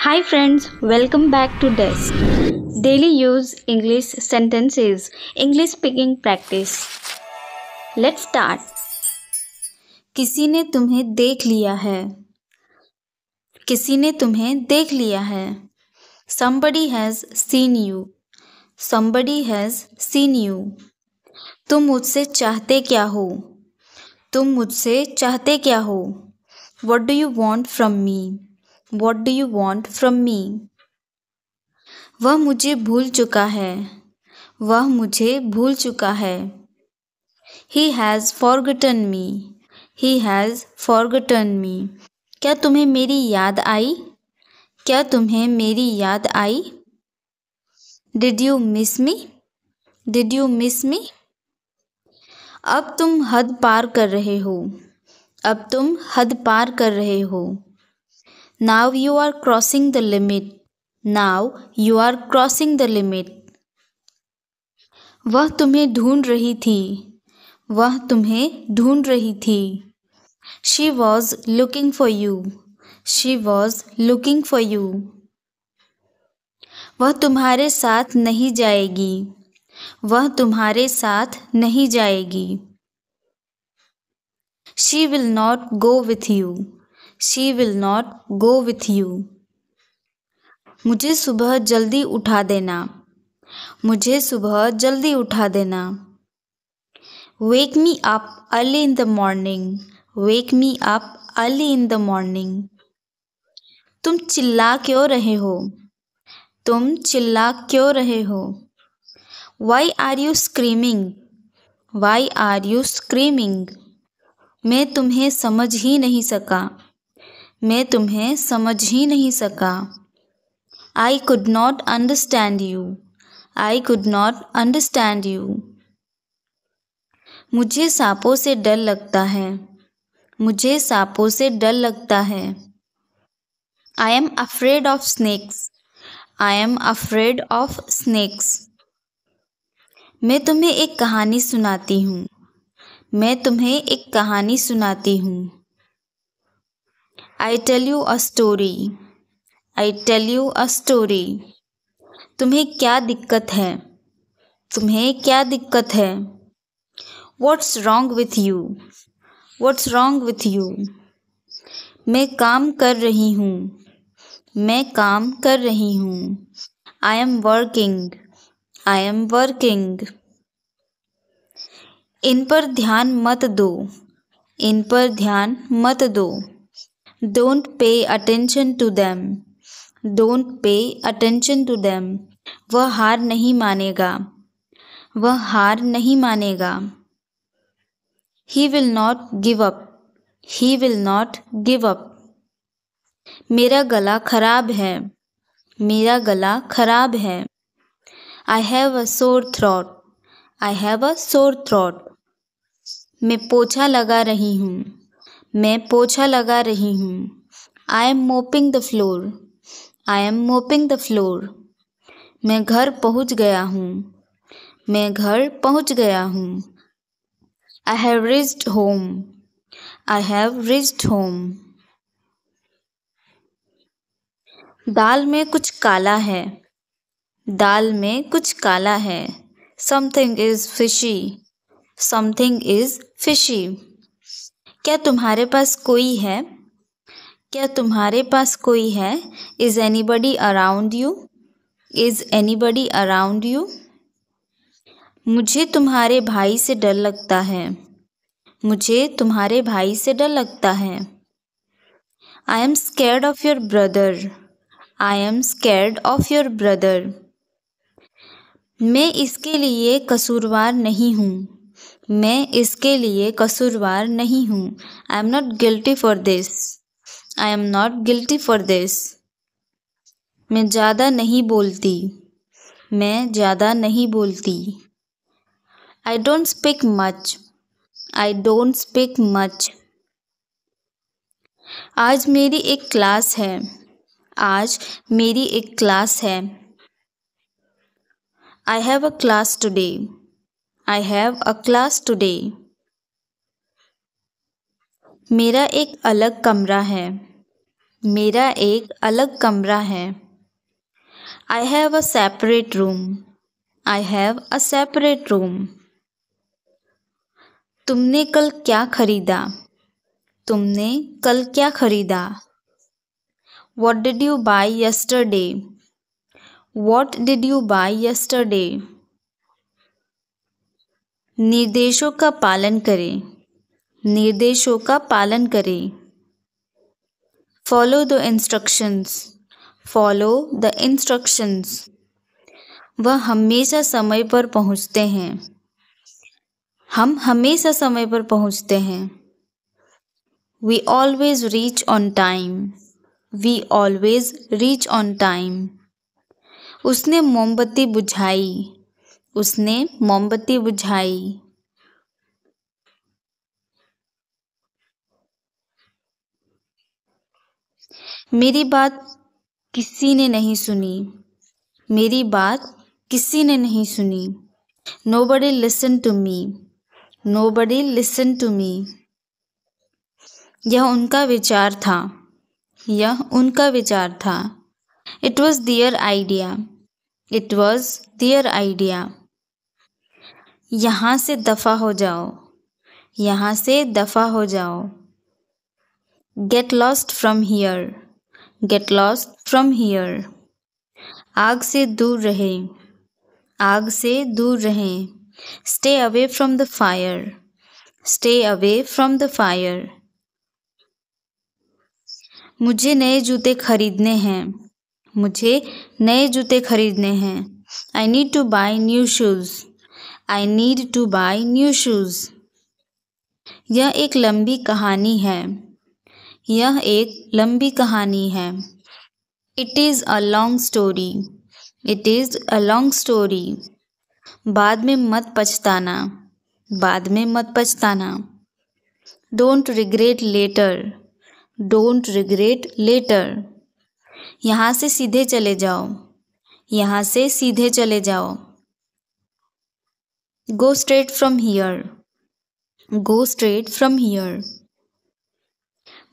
Hi friends, welcome back to Desk. Daily use English sentences, English speaking practice. Let's start. किसी ने तुम्हें देख लिया है. किसी ने तुम्हें देख लिया है. Somebody has seen you. Somebody has seen you. तुम मुझसे चाहते क्या हो? तुम मुझसे चाहते क्या हो? What do you want from me? What do you want from me? वह मुझे भूल चुका है. वह मुझे भूल चुका है. He has forgotten me. He has forgotten me. क्या तुम्हें मेरी याद आई? क्या तुम्हें मेरी याद आई? Did you miss me? Did you miss me? अब तुम हद पार कर रहे हो. अब तुम हद पार कर रहे हो. Now you are crossing the limit. Now you are crossing the limit. वह तुम्हें ढूंढ रही थी. वह तुम्हें ढूंढ रही थी. She was looking for you. She was looking for you. वह तुम्हारे साथ नहीं जाएगी. वह तुम्हारे साथ नहीं जाएगी. She will not go with you. She will not go with you. मुझे सुबह जल्दी उठा देना. मुझे सुबह जल्दी उठा देना. Wake me up early in the morning. Wake me up early in the morning. तुम चिल्ला क्यों रहे हो? तुम चिल्ला क्यों रहे हो? Why are you screaming? Why are you screaming? मैं तुम्हें समझ ही नहीं सका. मैं तुम्हें समझ ही नहीं सका. I could not understand you. I could not understand you. मुझे सांपों से डर लगता है. मुझे सांपों से डर लगता है. I am afraid of snakes. I am afraid of snakes. मैं तुम्हें एक कहानी सुनाती हूँ. मैं तुम्हें एक कहानी सुनाती हूँ. I tell you a story. I tell you a story. तुम्हें क्या दिक्कत है? तुम्हें क्या दिक्कत है? What's wrong with you? What's wrong with you? मैं काम कर रही हूँ. मैं काम कर रही हूँ. I am working. I am working. इन पर ध्यान मत दो. इन पर ध्यान मत दो. Don't pay attention to them. Don't pay attention to them. वह हार नहीं मानेगा. वह हार नहीं मानेगा. He will not give up. He will not give up. मेरा गला खराब है. मेरा गला खराब है. I have a sore throat. I have a sore throat. मैं पोछा लगा रही हूँ. मैं पोछा लगा रही हूँ. I am mopping the floor. I am mopping the floor. मैं घर पहुँच गया हूँ. मैं घर पहुँच गया हूँ. I have reached home. I have reached home. दाल में कुछ काला है. दाल में कुछ काला है. Something is fishy. Something is fishy. क्या तुम्हारे पास कोई है? क्या तुम्हारे पास कोई है? Is anybody around you? Is anybody around you? मुझे तुम्हारे भाई से डर लगता है. मुझे तुम्हारे भाई से डर लगता है. I am scared of your brother. I am scared of your brother. मैं इसके लिए कसूरवार नहीं हूँ. मैं इसके लिए कसूरवार नहीं हूँ. I am not guilty for this. I am not guilty for this. मैं ज़्यादा नहीं बोलती. मैं ज़्यादा नहीं बोलती. I don't speak much. I don't speak much. आज मेरी एक क्लास है. आज मेरी एक क्लास है. I have a class today. I have a class today. मेरा एक अलग कमरा है। मेरा एक अलग कमरा है। I have a separate room. I have a separate room. तुमने कल क्या खरीदा? तुमने कल क्या खरीदा? What did you buy yesterday? What did you buy yesterday? निर्देशों का पालन करें। निर्देशों का पालन करें। Follow the instructions. Follow the instructions. वह हमेशा समय पर पहुंचते हैं। हम हमेशा समय पर पहुंचते हैं। We always reach on time. We always reach on time. उसने मोमबत्ती बुझाई। उसने मोमबत्ती बुझाई। मेरी बात किसी ने नहीं सुनी। मेरी बात किसी ने नहीं सुनी। Nobody listened to me. Nobody listened to me. यह उनका विचार था। यह उनका विचार था। It was their idea. It was their idea. यहाँ से दफा हो जाओ। यहाँ से दफा हो जाओ। Get lost from here. Get lost from here. आग से दूर रहें। आग से दूर रहें। Stay away from the fire. Stay away from the fire. मुझे नए जूते खरीदने हैं। मुझे नए जूते खरीदने हैं। I need to buy new shoes. I need to buy new shoes. यह एक लंबी कहानी है। यह एक लंबी कहानी है। It is a long story. It is a long story. बाद में मत पछताना। बाद में मत पछताना। Don't regret later. Don't regret later. यहाँ से सीधे चले जाओ। यहाँ से सीधे चले जाओ। Go straight from here. Go straight from here.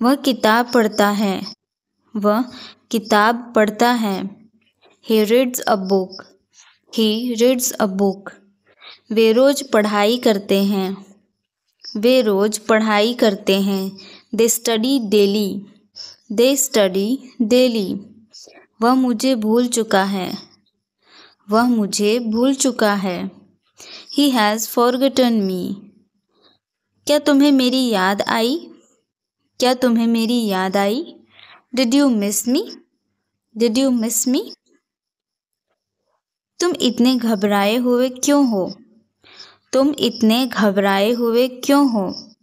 वह किताब पढ़ता है। वह किताब पढ़ता है। He reads a book. He reads a book. वे रोज पढ़ाई करते हैं। वे रोज पढ़ाई करते हैं। They study daily. They study daily. वह मुझे भूल चुका है। वह मुझे भूल चुका है। He has forgotten me. क्या तुम्हें मेरी याद आई? क्या तुम्हें मेरी याद आई? Did you miss me? Did you miss me? तुम इतने घबराए हुए क्यों हो? तुम इतने घबराए हुए क्यों हो?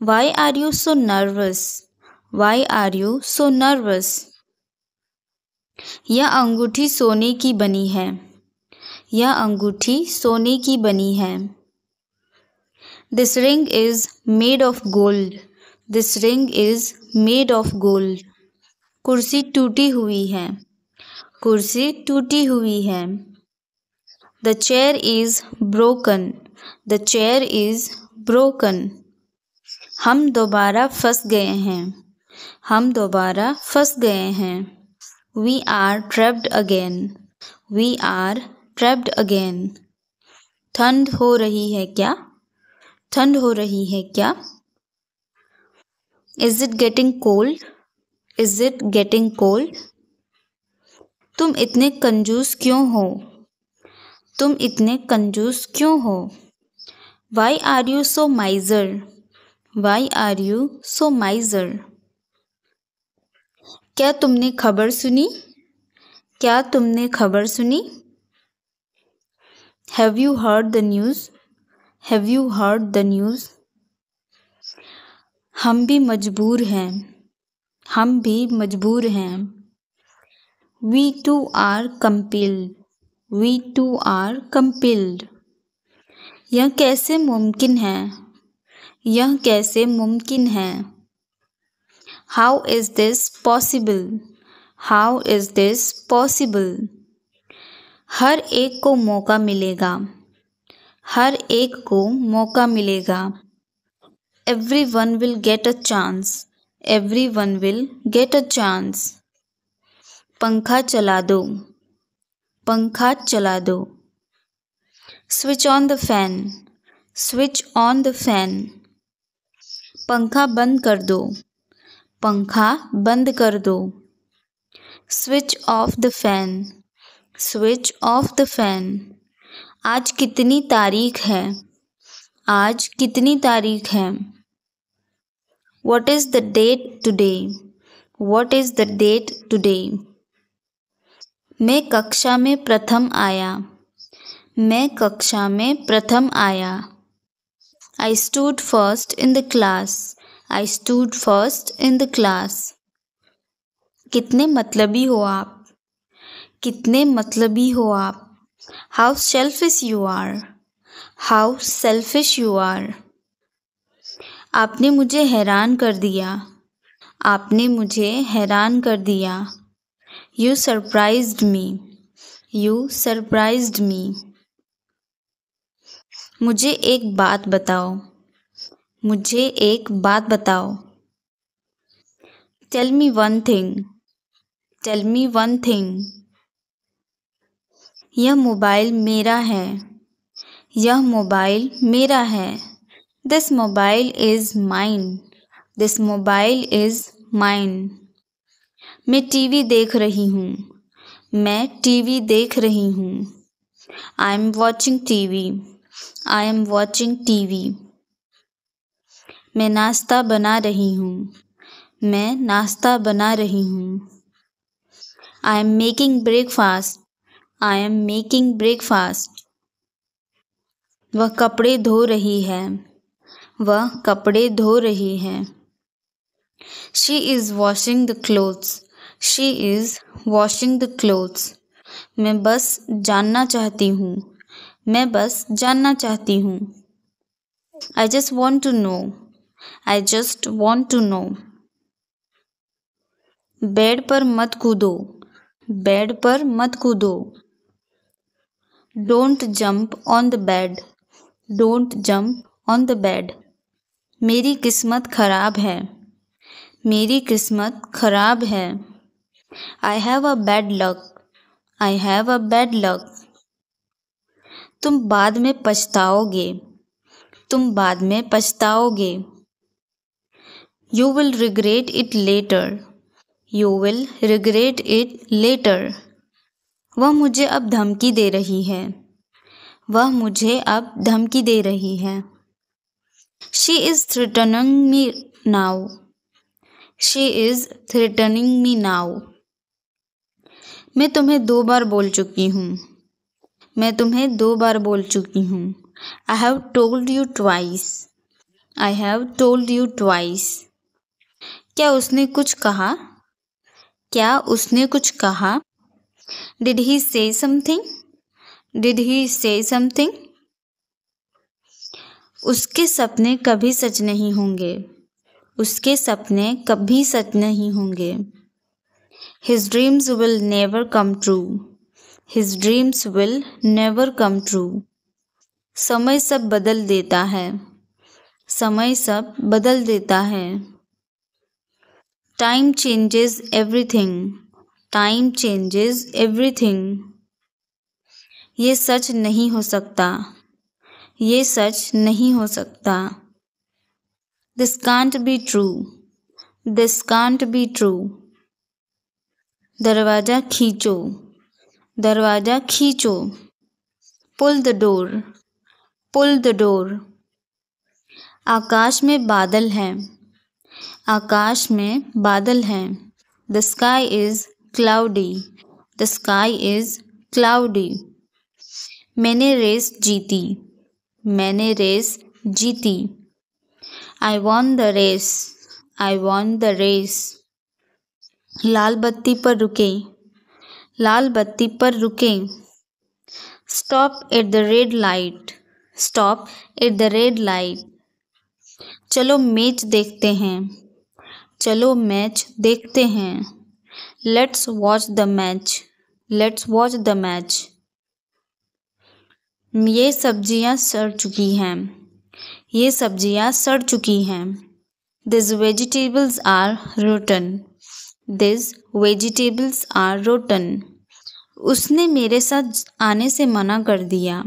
Why are you so nervous? Why are you so nervous? यह अंगूठी सोने की बनी है। यह अंगूठी सोने की बनी है। This ring is made of gold. This ring is made of gold. कुर्सी टूटी हुई है। कुर्सी टूटी हुई है। The chair is broken. The chair is broken. हम दोबारा फंस गए हैं। हम दोबारा फंस गए हैं। We are trapped again. We are trapped again. ठंड हो रही है क्या? ठंड हो रही है क्या? Is it getting cold? Is it getting cold? तुम इतने कंजूस क्यों हो? तुम इतने कंजूस क्यों हो? Why are you so miser? Why are you so miser? क्या तुमने खबर सुनी? क्या तुमने खबर सुनी? Have you heard the news? Have you heard the news? हम भी मजबूर हैं। हम भी मजबूर हैं। We too are compelled. We too are compelled. यह कैसे मुमकिन है? यह कैसे मुमकिन है? How is this possible? How is this possible? हर एक को मौका मिलेगा। हर एक को मौका मिलेगा। Everyone will get a chance. Everyone will get a chance. पंखा चला दो. पंखा चला दो. Switch on the fan. Switch on the fan. पंखा बंद कर दो. पंखा बंद कर दो. Switch off the fan. Switch off the fan. आज कितनी तारीख है? आज कितनी तारीख है? What is the date today? What is the date today? मैं कक्षा में प्रथम आया. मैं कक्षा में प्रथम आया. I stood first in the class. I stood first in the class. कितने मतलबी हो आप? कितने मतलबी हो आप? How selfish you are. How selfish you are. आपने मुझे हैरान कर दिया. आपने मुझे हैरान कर दिया. You surprised me. You surprised me. मुझे एक बात बताओ. मुझे एक बात बताओ. Tell me one thing. Tell me one thing. यह मोबाइल मेरा है. यह मोबाइल मेरा है. This mobile is mine. This mobile is mine. मैं टीवी देख रही हूँ. मैं टीवी देख रही हूँ. I am watching TV. I am watching TV. मैं नाश्ता बना रही हूँ. मैं नाश्ता बना रही हूँ. I am making breakfast. I am making breakfast. वह कपड़े धो रही है. वह कपड़े धो रही है. She is washing the clothes. She is washing the clothes. मैं बस जानना चाहती हूँ. मैं बस जानना चाहती हूँ. I just want to know. I just want to know. Bed पर मत कूदो. बेड पर मत कूदो. Don't jump on the bed. Don't jump on the bed. मेरी किस्मत खराब है. मेरी किस्मत खराब है. I have a bad luck. I have a bad luck. तुम बाद में पछताओगे. तुम बाद में पछताओगे. You will regret it later. You will regret it later. वह मुझे अब धमकी दे रही है. वह मुझे अब धमकी दे रही है. She is threatening me now. She is threatening me now. मैं तुम्हें 2 बार बोल चुकी हूँ. मैं तुम्हें 2 बार बोल चुकी हूँ. I have told you twice. I have told you twice. क्या उसने कुछ कहा? क्या उसने कुछ कहा? Did he say something? Did he say something? उसके सपने कभी सच नहीं होंगे. उसके सपने कभी सच नहीं होंगे. His dreams will never come true. His dreams will never come true. समय सब बदल देता है. समय सब बदल देता है. Time changes everything. Time changes everything. ये सच नहीं हो सकता. ये सच नहीं हो सकता. This can't be true. This can't be true. दरवाज़ा खींचो. दरवाज़ा खींचो. Pull the door. Pull the door. आकाश में बादल हैं. आकाश में बादल हैं. The sky is cloudy. The sky is cloudy. मैंने रेस जीती. मैंने रेस जीती. I won the race. I won the race. लाल बत्ती पर रुकें. लाल बत्ती पर रुकें. Stop at the red light. Stop at the red light. चलो मैच देखते हैं. चलो मैच देखते हैं. Let's watch the match. Let's watch the match. ये सब्जियां सड़ चुकी हैं. ये सब्जियां सड़ चुकी हैं। These vegetables are rotten. These vegetables are rotten. उसने मेरे साथ आने से मना कर दिया।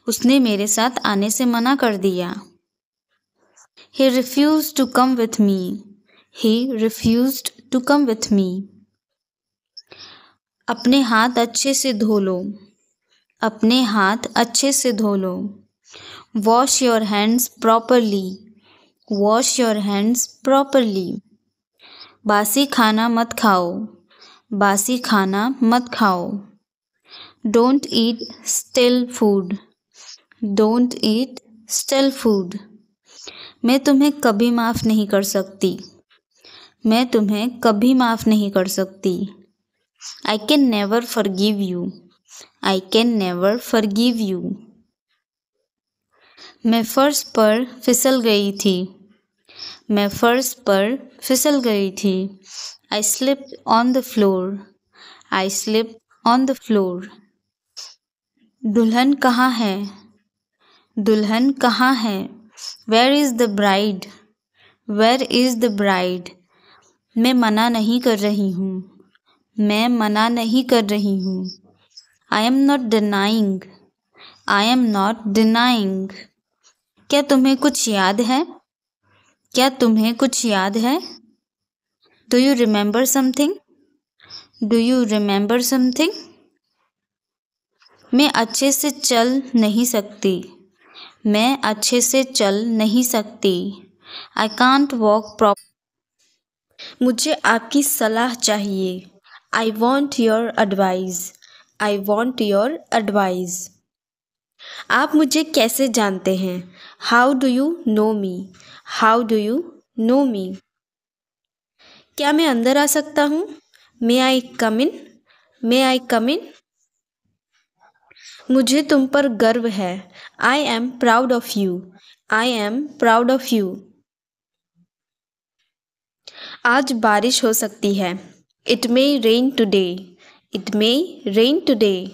उसने मेरे साथ आने से मना कर दिया। He refused to come with me. He refused to come with me. अपने हाथ अच्छे से धो लो। अपने हाथ अच्छे से धो लो। Wash your hands properly. Wash your hands properly. बासी खाना मत खाओ। बासी खाना मत खाओ। Don't eat stale food. Don't eat stale food. मैं तुम्हें कभी माफ़ नहीं कर सकती। मैं तुम्हें कभी माफ़ नहीं कर सकती। I can never forgive you. I can never forgive you. मैं फर्श पर फिसल गई थी। मैं फर्श पर फिसल गई थी। I slipped on the floor. I slipped on the floor. दुल्हन कहाँ है? दुल्हन कहाँ है? Where is the bride? Where is the bride? मैं मना नहीं कर रही हूँ। मैं मना नहीं कर रही हूँ। I am not denying. I am not denying. क्या तुम्हें कुछ याद है? क्या तुम्हें कुछ याद है? Do you remember something? Do you remember something? मैं अच्छे से चल नहीं सकती। मैं अच्छे से चल नहीं सकती। I can't walk properly. मुझे आपकी सलाह चाहिए। I want your advice. I want your advice. आप मुझे कैसे जानते हैं? How do you know me? How do you know me? क्या मैं अंदर आ सकता हूँ? May I come in? May I come in? मुझे तुम पर गर्व है। I am proud of you. I am proud of you. आज बारिश हो सकती है। It may rain today. It may rain today.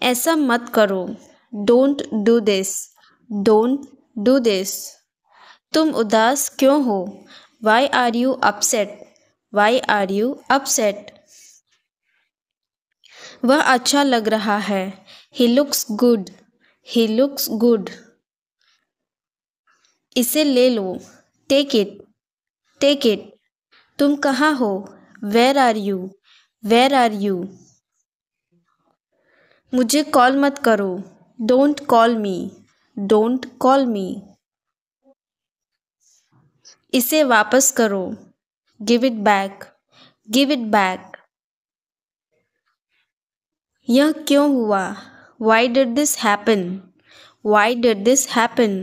ऐसा मत करो। Don't do this. Don't do this. तुम उदास क्यों हो? Why are you upset? Why are you upset? वह अच्छा लग रहा है। He looks good. He looks good. इसे ले लो। Take it. Take it. तुम कहाँ हो? Where are you? Where are you? मुझे कॉल मत करो। Don't call me. Don't call me. इसे वापस करो। Give it back. Give it back. यह क्यों हुआ? Why did this happen? Why did this happen?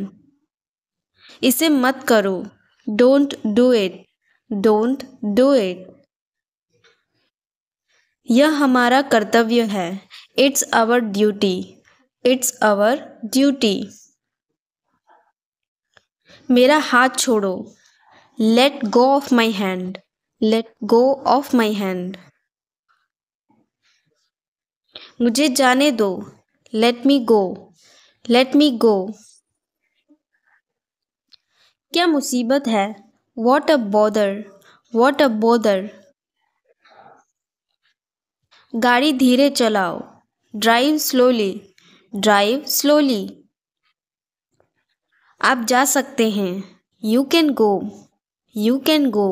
इसे मत करो। Don't do it. Don't do it. यह हमारा कर्तव्य है। It's our duty. It's our duty. मेरा हाथ छोड़ो। Let go of my hand. Let go of my hand. मुझे जाने दो। Let me go. Let me go. क्या मुसीबत है? What a bother. What a bother. गाड़ी धीरे चलाओ। Drive slowly. Drive slowly. आप जा सकते हैं। You can go. You can go.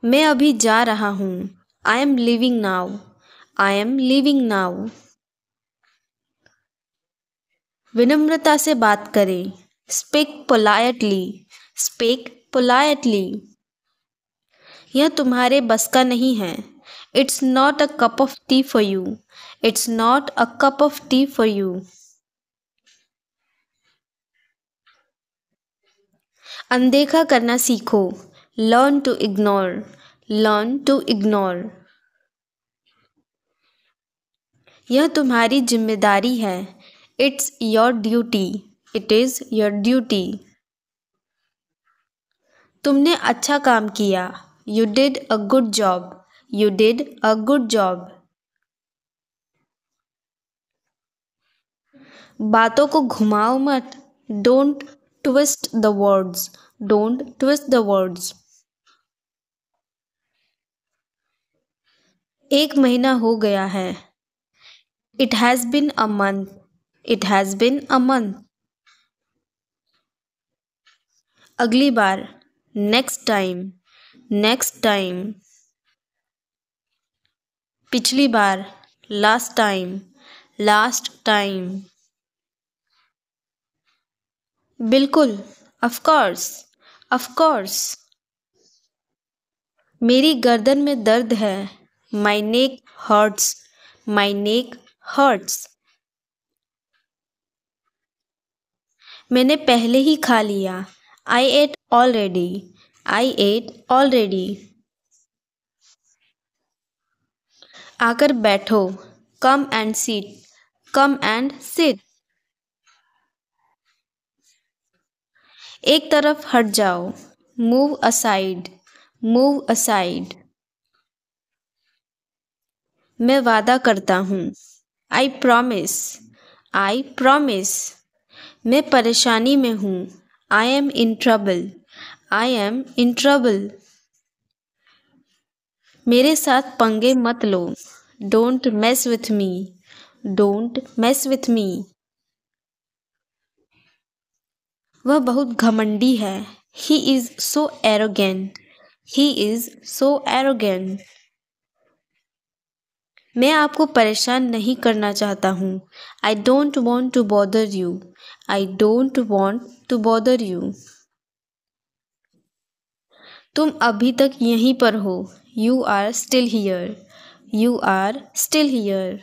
मैं अभी जा रहा हूँ। I am leaving now. I am leaving now. विनम्रता से बात करें। Speak politely. Speak politely. यह तुम्हारे बस का नहीं है। It's not a cup of tea for you. It's not a cup of tea for you. अनदेखा करना सीखो। Learn to ignore. Learn to ignore. यह तुम्हारी जिम्मेदारी है। It's your duty. It is your duty. तुमने अच्छा काम किया। You did a good job. You did a good job. बातों को घुमाओ मत। Don't twist the words. Don't twist the words. एक महीना हो गया है। It has been a month. It has been a month. अगली बार। Next time. Next time. पिछली बार। Last time. Last time. बिल्कुल। Of course. Of course. मेरी गर्दन में दर्द है। My neck hurts. My neck hurts. मैंने पहले ही खा लिया। I ate already. I ate already. आकर बैठो। Come and seat. Come and sit. एक तरफ हट जाओ। Move aside. Move aside. मैं वादा करता हूँ। I promise. I promise. मैं परेशानी में हूँ। I am in trouble. I am in trouble. मेरे साथ पंगे मत लो। Don't mess with me. Don't mess with me. वह बहुत घमंडी है। He is so arrogant. He is so arrogant. मैं आपको परेशान नहीं करना चाहता हूँ। I don't want to bother you. I don't want to bother you. तुम अभी तक यहीं पर हो। You are still here. You are still here.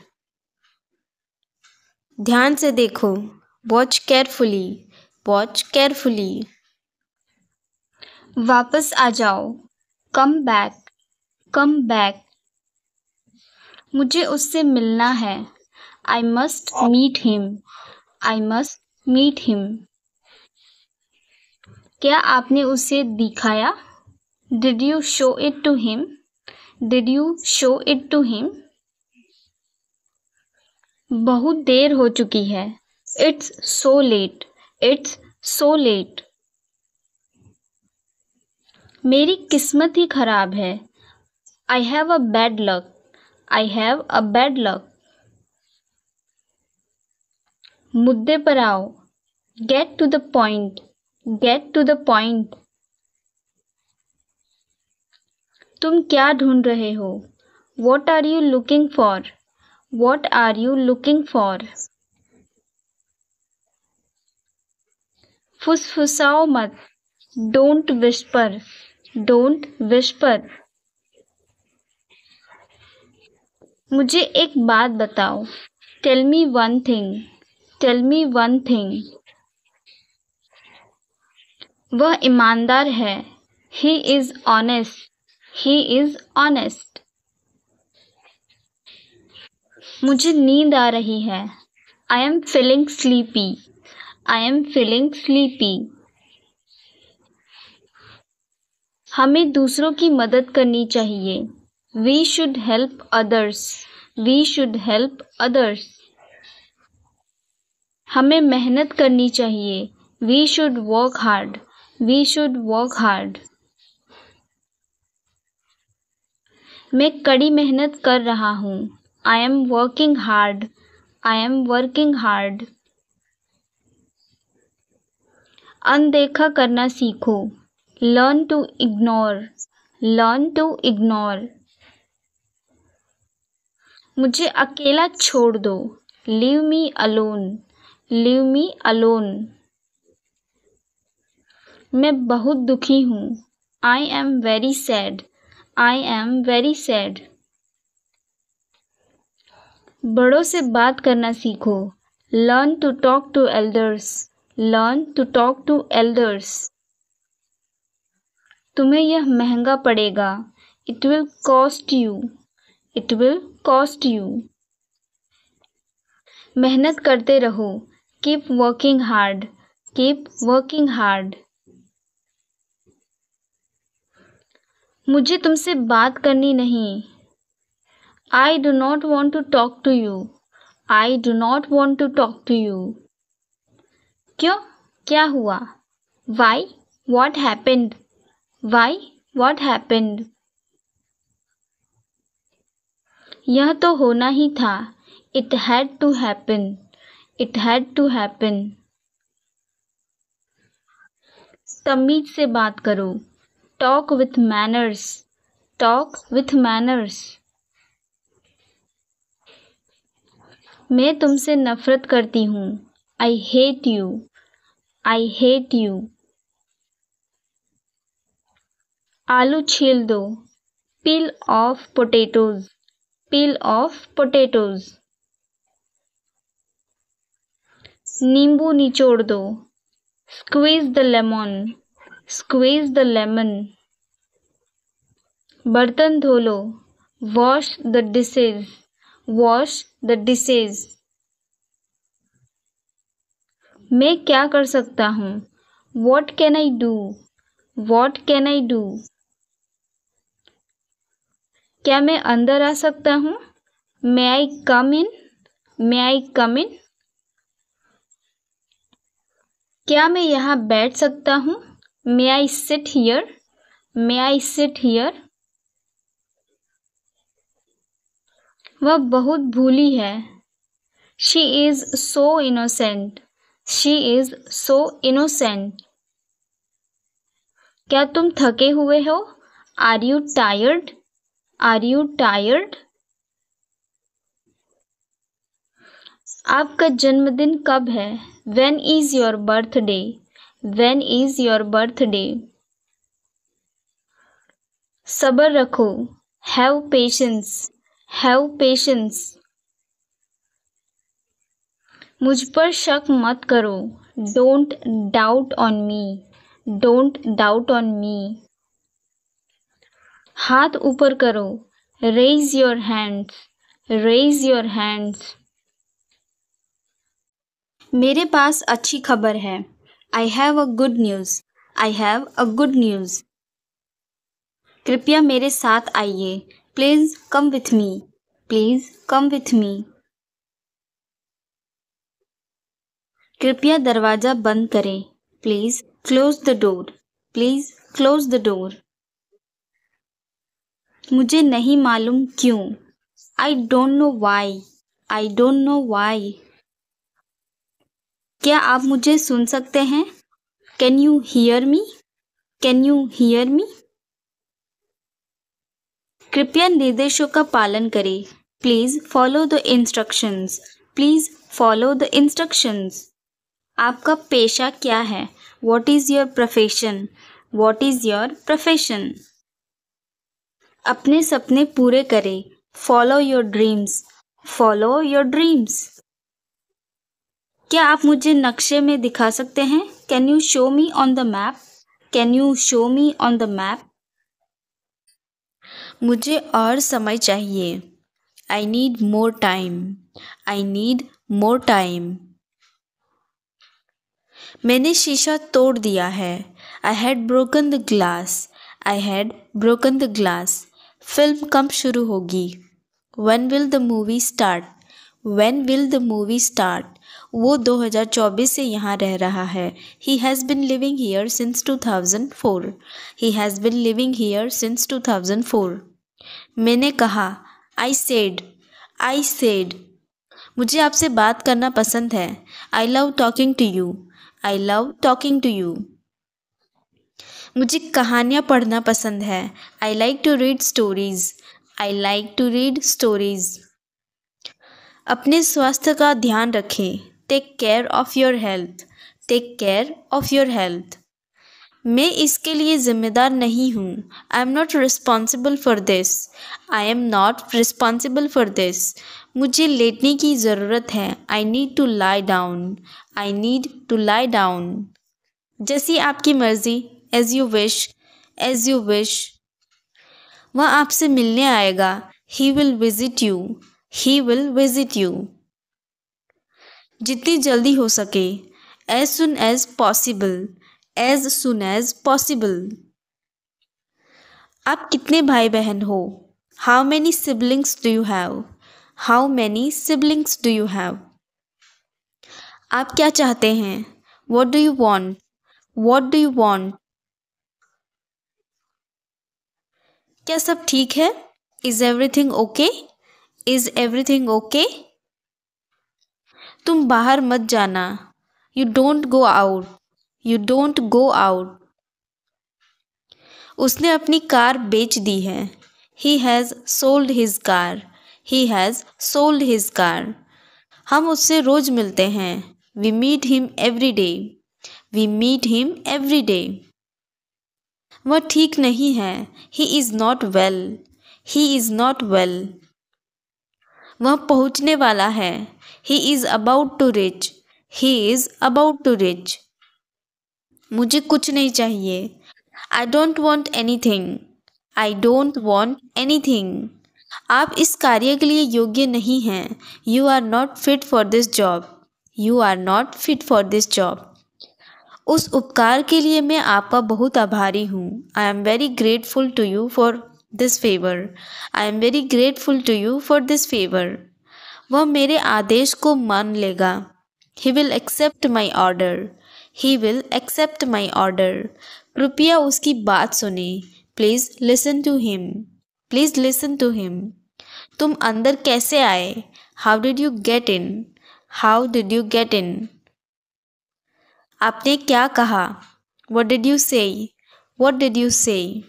ध्यान से देखो। Watch carefully. Watch carefully. वापस आ जाओ। Come back. Come back. मुझे उससे मिलना है। I must meet him. I must meet him. क्या आपने उसे दिखाया? Did you show it to him? Did you show it to him? बहुत देर हो चुकी है। It's so late. It's so late. मेरी किस्मत ही खराब है। I have a bad luck. I have a bad luck. मुद्दे पर आओ। Get to the point. Get to the point. तुम क्या ढूंढ रहे हो? What are you looking for? What are you looking for? फुसफुसाओ मत। Don't whisper. Don't whisper. मुझे एक बात बताओ। Tell me one thing. Tell me one thing. वह ईमानदार है। He is honest. He is honest. मुझे नींद आ रही है। I am feeling sleepy. I am feeling sleepy. हमें दूसरों की मदद करनी चाहिए। We should help others. We should help others. हमें मेहनत करनी चाहिए। We should work hard. We should work hard. मैं कड़ी मेहनत कर रहा हूँ। I am working hard. I am working hard. अनदेखा करना सीखो। Learn to ignore. Learn to ignore. मुझे अकेला छोड़ दो। Leave me alone. Leave me alone. मैं बहुत दुखी हूँ। I am very sad. I am very sad. बड़ों से बात करना सीखो। Learn to talk to elders. Learn to talk to elders. तुम्हें यह महंगा पड़ेगा। It will cost you. It will cost you. मेहनत करते रहो। Keep working hard. Keep working hard. मुझे तुमसे बात करनी नहीं। I do not want to talk to you. I do not want to talk to you. क्यों? क्या हुआ? Why? What happened? Why? What happened? यह तो होना ही था. It had to happen. It had to happen. तमीज से बात करो. Talk with manners. Talk with manners. मैं तुमसे नफरत करती हूँ. I hate you. I hate you. आलू छील दो. Peel off potatoes. Peel off potatoes. नींबू निचोड़ दो. Squeeze the lemon. Squeeze the lemon. बर्तन धो लो. Wash the dishes. Wash the dishes. मैं क्या कर सकता हूँ? What can I do? What can I do? क्या मैं अंदर आ सकता हूँ? May I come in? May I come in? क्या मैं यहाँ बैठ सकता हूँ? May I sit here? May I sit here? वह बहुत भोली है. She is so innocent. She is so innocent. क्या तुम थके हुए हो? Are you tired? Are you tired? आपका जन्मदिन कब है? When is your birthday? When is your birthday? सब्र रखो. Have patience. Have patience. मुझ पर शक मत करो. Don't doubt on me. Don't doubt on me. हाथ ऊपर करो. Raise your hands. Raise your hands. मेरे पास अच्छी खबर है. I have a good news. I have a good news. कृपया मेरे साथ आइए. Please come with me. Please come with me. कृपया दरवाजा बंद करें. Please close the door. Please close the door. मुझे नहीं मालूम क्यों. I don't know why. I don't know why. क्या आप मुझे सुन सकते हैं? Can you hear me? Can you hear me? कृपया निर्देशों का पालन करें. Please follow the instructions. Please follow the instructions. आपका पेशा क्या है? What is your profession? What is your profession? अपने सपने पूरे करें. Follow your dreams. Follow your dreams. क्या आप मुझे नक्शे में दिखा सकते हैं? Can you show me on the map? Can you show me on the map? मुझे और समय चाहिए. I need more time. I need more time. मैंने शीशा तोड़ दिया है. I had broken the glass. I had broken the glass. Film कब शुरू होगी? When will the movie start? When will the movie start? वो 2024 से यहाँ रह रहा है. He has been living here since 2004. He has been living here since 2004. मैंने कहा. I said. I said. मुझे आपसे बात करना पसंद है. I love talking to you. I love talking to you. मुझे कहानियाँ पढ़ना पसंद है. I like to read stories. I like to read stories. अपने स्वास्थ्य का ध्यान रखें. Take care of your health. Take care of your health. मैं इसके लिए जिम्मेदार नहीं हूँ. I am not responsible for this. I am not responsible for this. मुझे लेटने की ज़रूरत है. I need to lie down. I need to lie down. जैसी आपकी मर्ज़ी. As you wish. As you wish. वह आपसे मिलने आएगा. He will visit you. He will visit you. जितनी जल्दी हो सके. As soon as possible. As soon as possible. आप कितने भाई बहन हो? How many siblings do you have? How many siblings do you have? आप क्या चाहते हैं? What do you want? What do you want? क्या सब ठीक है? Is everything okay? Is everything okay? तुम बाहर मत जाना. You don't go out. You don't go out. उसने अपनी कार बेच दी है. He has sold his car. He has sold his car. हम उससे रोज मिलते हैं. We meet him every day. We meet him every day. वह ठीक नहीं है. He is not well. He is not well. वह पहुंचने वाला है. He is about to reach. He is about to reach. मुझे कुछ नहीं चाहिए. I don't want anything. I don't want anything. आप इस कार्य के लिए योग्य नहीं हैं. You are not fit for this job. You are not fit for this job. उस उपकार के लिए मैं आपका बहुत आभारी हूँ. I am very grateful to you for this favor. I am very grateful to you for this favor. वह मेरे आदेश को मान लेगा. He will accept my order. He will accept my order. कृपया उसकी बात सुने. Please listen to him. Please listen to him. तुम अंदर कैसे आए? How did you get in? How did you get in? आपने क्या कहा? What did you say? What did you say?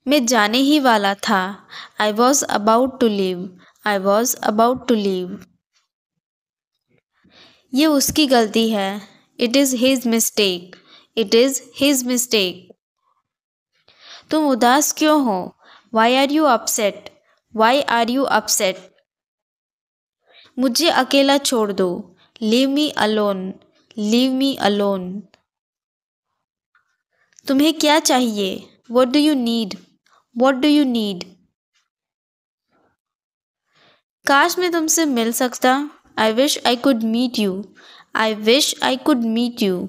मैं जाने ही वाला था. I was about to leave. I was about to leave. ये उसकी गलती है. It is his mistake. It is his mistake. तुम उदास क्यों हो? Why are you upset? Why are you upset? मुझे अकेला छोड़ दो. Leave me alone. Leave me alone. तुम्हें क्या चाहिए? What do you need? What do you need? काश मैं तुमसे मिल सकता. I wish I could meet you. I wish I could meet you.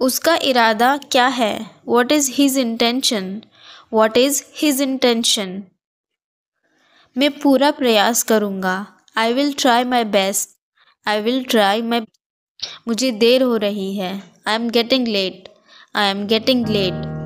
उसका इरादा क्या है? What is his intention? What is his intention? मैं पूरा प्रयास करूँगा. I will try my best. I will try my. मुझे देर हो रही है. I am getting late. I am getting late.